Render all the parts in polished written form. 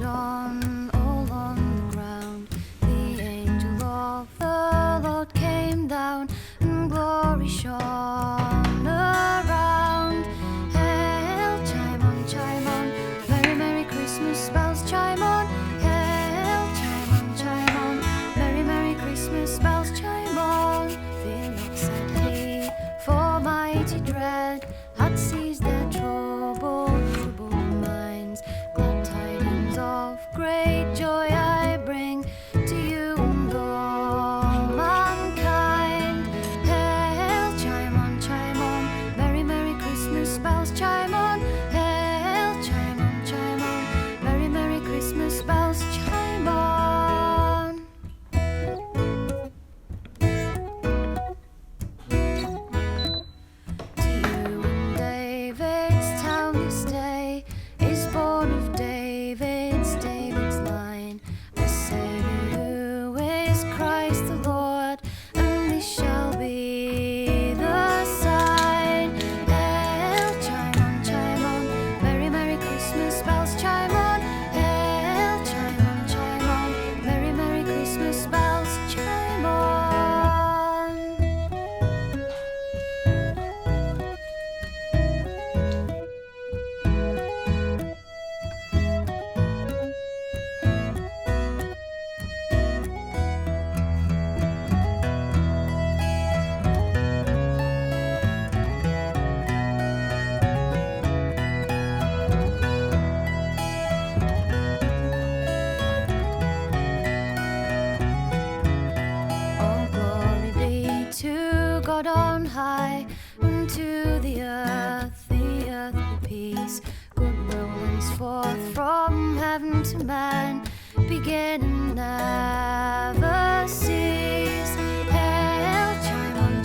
dawn, all on the ground. The angel of the Lord came down, and glory shone around. Hail, chime on, merry, merry Christmas bells chime on. Hail, chime on, merry, merry Christmas bells chime on. Fear not, said he, for mighty dread had seized their troubled minds. Glad tidings of great joy I bring to you and all mankind. Hail, chime on, merry, merry Christmas bells chime on. Hail, chime on, merry, merry Christmas bells chime on. To you in David's town this day is born of David's line, a Savior who is Christ the Lord, and this shall be the sign. Hail, chime on, merry, merry Christmas bells chime on. Hail, chime on, merry, merry Christmas bells chime on. All glory be to God on high, and to the earth be peace. Goodwill henceforth from heaven to man, begin and never cease. Hail, chime on,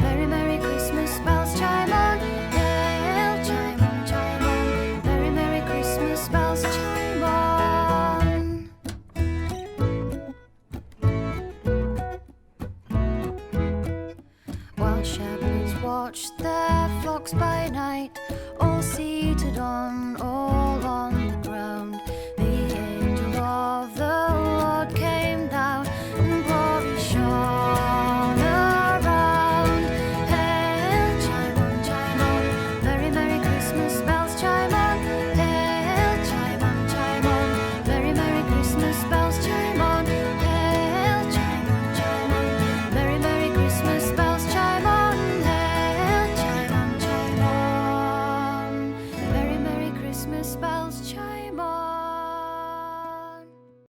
merry, merry Christmas bells chime on. Hail, chime on, merry, merry Christmas bells chime on. While shepherds watched their flocks by night, all seated all on the ground, the angel of the Lord came down, and glory shone around. Hail, chime on, merry, merry Christmas bells chime on. Hail, chime on, merry, merry Christmas bells chime on. Hail, chime on, merry, merry Christmas bells chime on. Hail, chime on, merry, merry Christmas bells chime on.